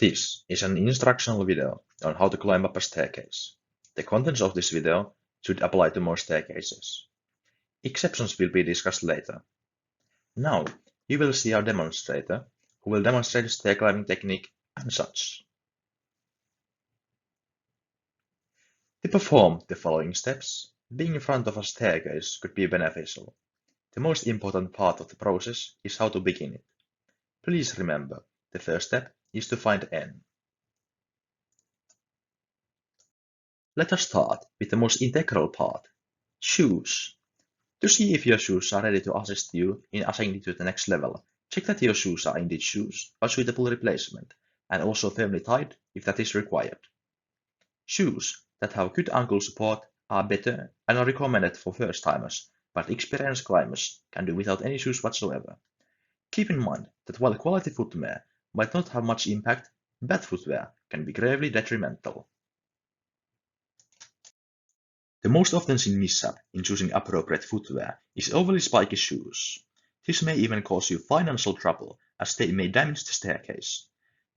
This is an instructional video on how to climb up a staircase. The contents of this video should apply to most staircases. Exceptions will be discussed later. Now, you will see our demonstrator, who will demonstrate the stair climbing technique and such. To perform the following steps, being in front of a staircase could be beneficial. The most important part of the process is how to begin it. Please remember, the first step is to find N. Let us start with the most integral part, shoes. To see if your shoes are ready to assist you in ascending to the next level, check that your shoes are indeed shoes, a suitable replacement, and also firmly tied if that is required. Shoes that have good ankle support are better and are recommended for first-timers, but experienced climbers can do without any shoes whatsoever. Keep in mind that while quality footwear might not have much impact, bad footwear can be gravely detrimental. The most often seen mishap in choosing appropriate footwear is overly spiky shoes. This may even cause you financial trouble, as they may damage the staircase.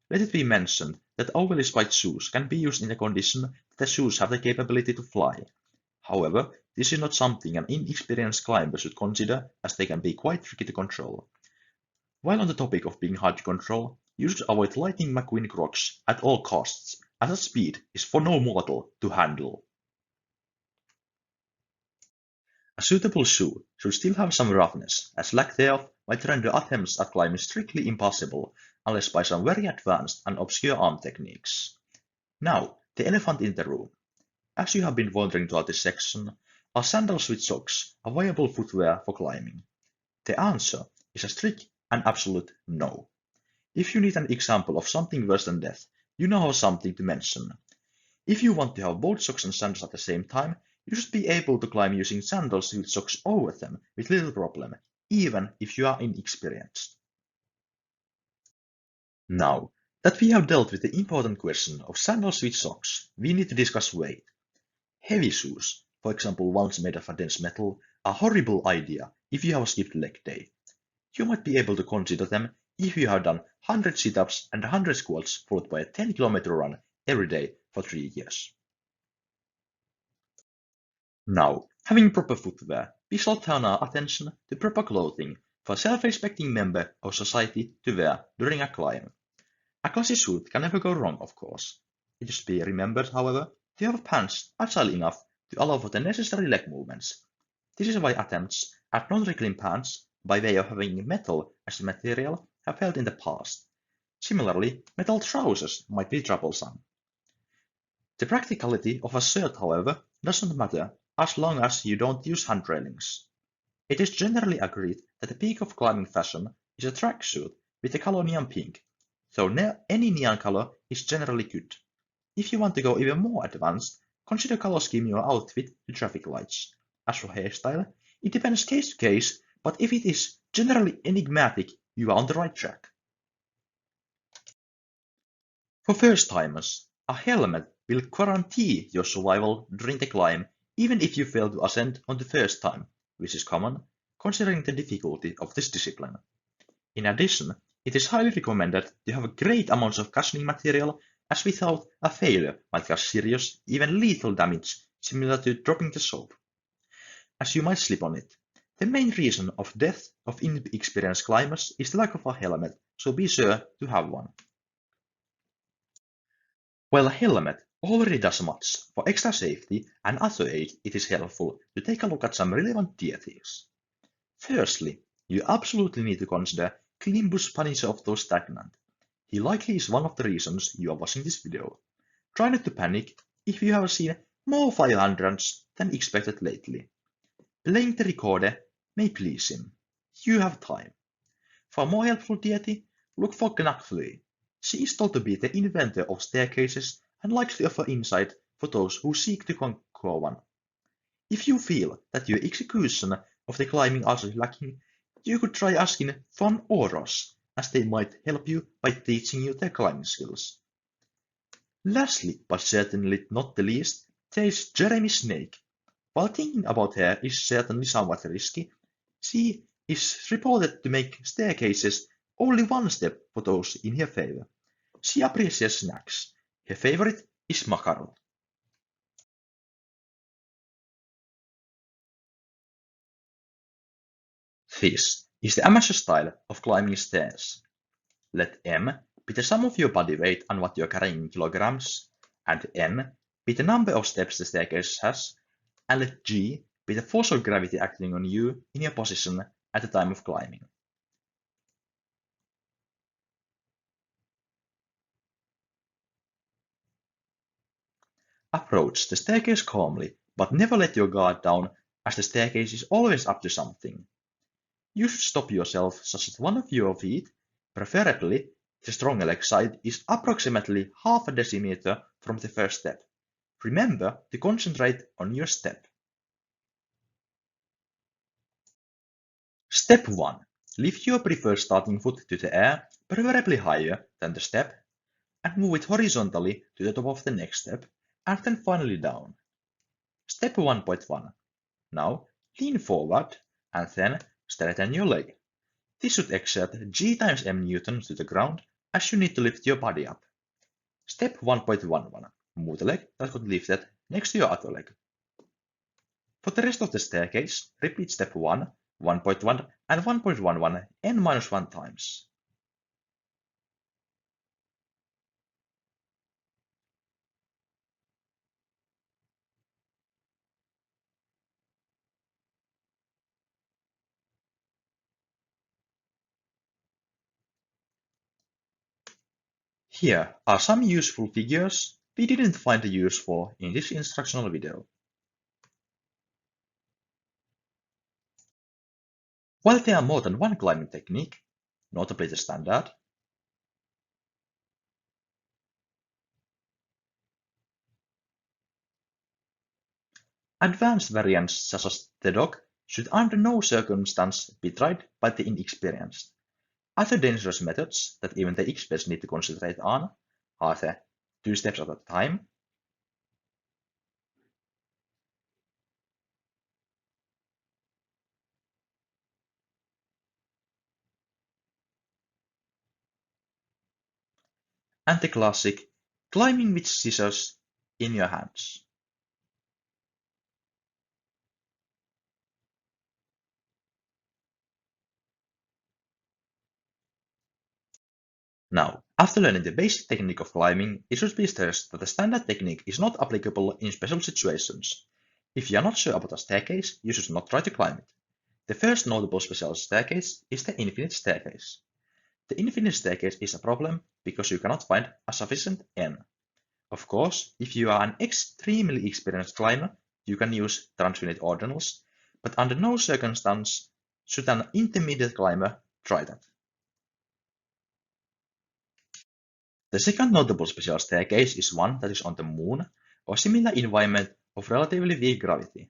Let it be mentioned that overly spiked shoes can be used in the condition that the shoes have the capability to fly. However, this is not something an inexperienced climber should consider, as they can be quite tricky to control. While on the topic of being hard to control, you should avoid Lightning McQueen Crocs at all costs, as the speed is for no mortal to handle. A suitable shoe should still have some roughness, as lack thereof might render attempts at climbing strictly impossible, unless by some very advanced and obscure arm techniques. Now, the elephant in the room. As you have been wondering throughout this section, are sandals with socks a viable footwear for climbing? The answer is a strict and absolute no. If you need an example of something worse than death, you now have something to mention. If you want to have both socks and sandals at the same time, you should be able to climb using sandals with socks over them with little problem, even if you are inexperienced. Now that we have dealt with the important question of sandals with socks, we need to discuss weight. Heavy shoes, for example ones made of a dense metal, are a horrible idea if you have a skipped leg day. You might be able to consider them if you have done 100 sit-ups and 100 squats followed by a 10-kilometer run every day for 3 years. Now, having proper footwear, we shall turn our attention to proper clothing for a self-respecting member of society to wear during a climb. A classy suit can never go wrong, of course. It should be remembered, however, to have pants agile enough to allow for the necessary leg movements. This is why attempts at non-wriggling pants, by way of having metal as the material, have failed in the past. Similarly, metal trousers might be troublesome. The practicality of a shirt, however, doesn't matter as long as you don't use hand railings. It is generally agreed that the peak of climbing fashion is a tracksuit with the color neon pink, so any neon color is generally good. If you want to go even more advanced, consider color scheme your outfit to traffic lights. As for hairstyle, it depends case to case, but if it is generally enigmatic, you are on the right track. For first-timers, a helmet will guarantee your survival during the climb, even if you fail to ascend on the first time, which is common, considering the difficulty of this discipline. In addition, it is highly recommended to have great amounts of cushioning material, as without a failure might cause serious, even lethal damage, similar to dropping the soap. As you might slip on it. The main reason of death of inexperienced climbers is the lack of a helmet, so be sure to have one. While a helmet already does much for extra safety and other aid, it is helpful to take a look at some relevant deities. Firstly, you absolutely need to consider Clymbus Panisoptos Stagnant. He likely is one of the reasons you are watching this video. Try not to panic if you have seen more 500s than expected lately. Playing the recorder may please him. You have time. For a more helpful deity, look for Gnakflui. She is thought to be the inventor of staircases and likes to offer insight for those who seek to conquer one. If you feel that your execution of the climbing art is lacking, you could try asking Von Oros, as they might help you by teaching you their climbing skills. Lastly, but certainly not the least, there is Jeremy Snake. While thinking about her is certainly somewhat risky, she is reported to make staircases only one step for those in her favor. she appreciates snacks. Her favorite is macaron. This is the amateur style of climbing stairs. Let M be the sum of your body weight and what you're carrying in kilograms, and N be the number of steps the staircase has, and let G be the force of gravity acting on you in your position at the time of climbing. Approach the staircase calmly, but never let your guard down, as the staircase is always up to something. You should stop yourself such that one of your feet, preferably the stronger leg side, is approximately half a decimeter from the first step. Remember to concentrate on your step. Step 1. Lift your preferred starting foot to the air, preferably higher than the step, and move it horizontally to the top of the next step, and then finally down. Step 1.1. Now lean forward and then straighten your leg. This should exert G times m newtons to the ground, as you need to lift your body up. Step 1.11. Move the leg that got lifted next to your other leg. For the rest of the staircase, repeat step 1, 1.1 and 1.11 n-1 times. Here are some useful figures we didn't find useful in this instructional video. While there are more than one climbing technique, notably the standard, advanced variants such as the dog should under no circumstance be tried by the inexperienced. Other dangerous methods that even the experts need to concentrate on are the 2 steps at a time, and the classic climbing with scissors in your hands. Now, after learning the basic technique of climbing, it should be stressed that the standard technique is not applicable in special situations. If you are not sure about a staircase, you should not try to climb it. The first notable special staircase is the infinite staircase. The infinite staircase is a problem because you cannot find a sufficient n. Of course, if you are an extremely experienced climber, you can use transfinite ordinals, but under no circumstance should an intermediate climber try that. The second notable special staircase is one that is on the moon or similar environment of relatively weak gravity.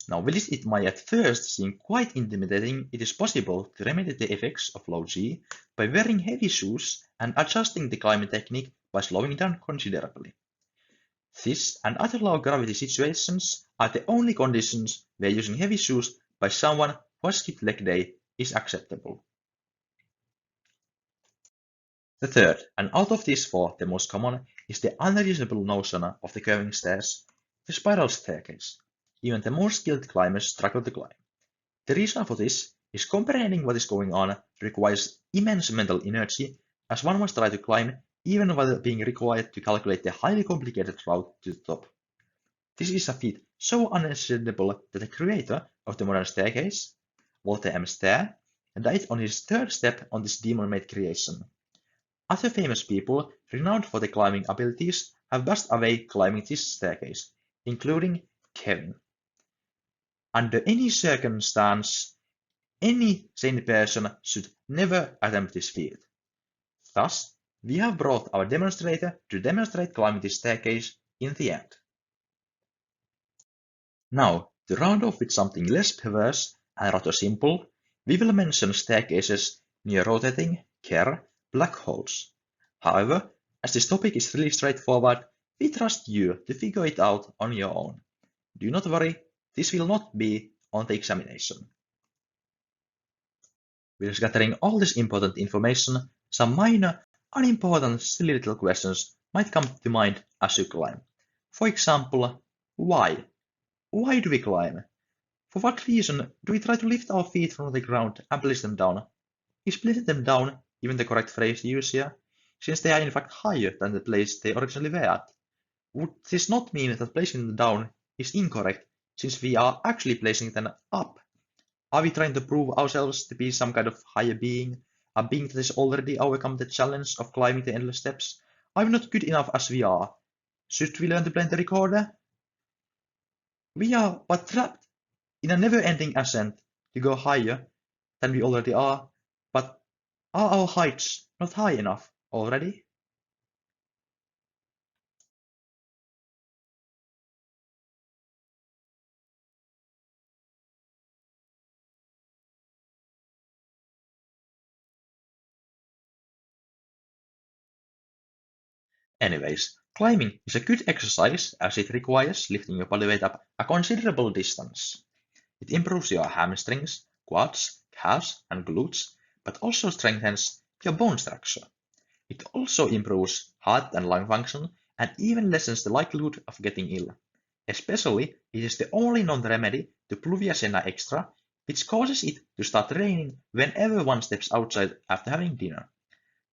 Now, whilst it might at first seem quite intimidating, it is possible to remedy the effects of low G by wearing heavy shoes and adjusting the climbing technique by slowing down considerably. This and other low gravity situations are the only conditions where using heavy shoes by someone who has skipped leg day is acceptable. The third, and out of these 4 the most common, is the unreasonable notion of the curving stairs, the spiral staircase. Even the most skilled climbers struggle to climb. The reason for this is comprehending what is going on requires immense mental energy, as one must try to climb even while being required to calculate the highly complicated route to the top. This is a feat so unassailable that the creator of the modern staircase, Walter M. Stair, died on his 3rd step on this demon-made creation. Other famous people, renowned for their climbing abilities, have passed away climbing this staircase, including Kevin. Under any circumstance, any sane person should never attempt this feat. Thus, we have brought our demonstrator to demonstrate climbing this staircase in the end. Now, to round off with something less perverse and rather simple, we will mention staircases near rotating, Kerr, black holes. However, as this topic is really straightforward, we trust you to figure it out on your own. Do not worry, this will not be on the examination. Whilst gathering all this important information, some minor unimportant, silly little questions might come to mind as you climb. For example, why? Why do we climb? For what reason do we try to lift our feet from the ground and place them down? Is placing them down even the correct phrase to use here, since they are in fact higher than the place they originally were at? Would this not mean that placing them down is incorrect, since we are actually placing them up? Are we trying to prove ourselves to be some kind of higher being, a being that has already overcome the challenge of climbing the endless steps? Are we not good enough as we are? Should we learn to play the recorder? We are but trapped in a never-ending ascent to go higher than we already are, but are our heights not high enough already? Anyways, climbing is a good exercise as it requires lifting your body weight up a considerable distance. It improves your hamstrings, quads, calves, and glutes, but also strengthens your bone structure. It also improves heart and lung function and even lessens the likelihood of getting ill. Especially, it is the only known remedy to pluvia sena extra, which causes it to start raining whenever one steps outside after having dinner.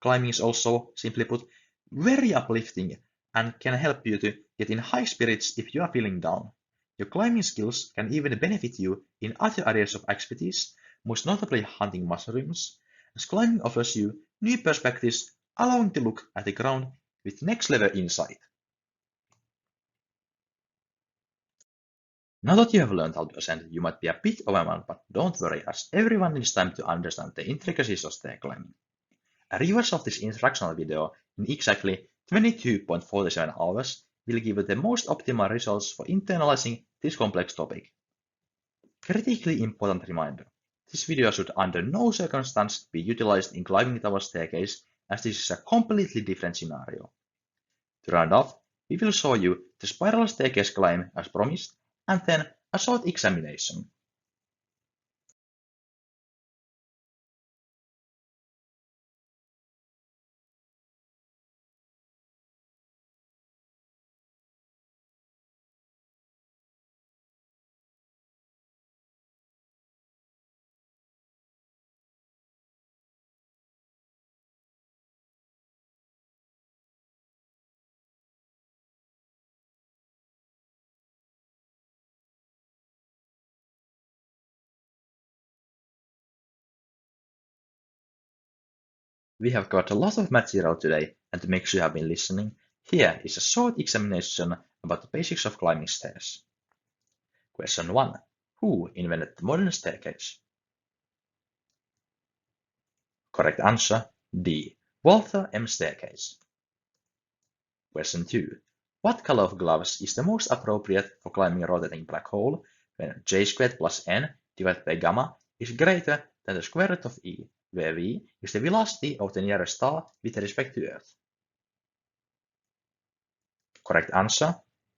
Climbing is also, simply put, very uplifting and can help you to get in high spirits if you are feeling down. Your climbing skills can even benefit you in other areas of expertise, most notably hunting mushrooms, as climbing offers you new perspectives, allowing to look at the ground with next level insight. Now that you have learned how to ascend, you might be a bit overwhelmed, but don't worry, as everyone needs time to understand the intricacies of stair climbing. A rewatch of this instructional video in exactly 22.47 hours will give you the most optimal results for internalizing this complex topic. Critically important reminder: this video should under no circumstance be utilized in climbing tower staircase, as this is a completely different scenario. To round off, we will show you the spiral staircase climb as promised, and then a short examination. We have got a lot of material today, and to make sure you have been listening, here is a short examination about the basics of climbing stairs. Question 1. Who invented the modern staircase? Correct answer D. Walter M. Staircase. Question 2. What color of gloves is the most appropriate for climbing a rotating black hole when J squared plus N divided by gamma is greater than the square root of E, where V is the velocity of the nearest star with respect to Earth? Correct answer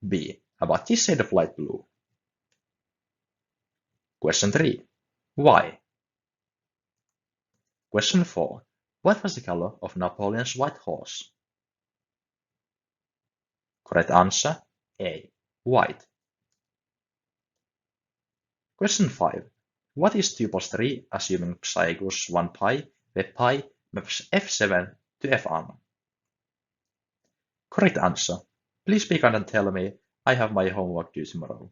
B. About this shade of light blue. Question 3. Why? Question 4. What was the color of Napoleon's white horse? Correct answer A. White. Question 5. What is 2 plus 3 assuming psi equals 1 pi, where pi maps f7 to f1? Correct answer. Please be kind and tell me. I have my homework due tomorrow.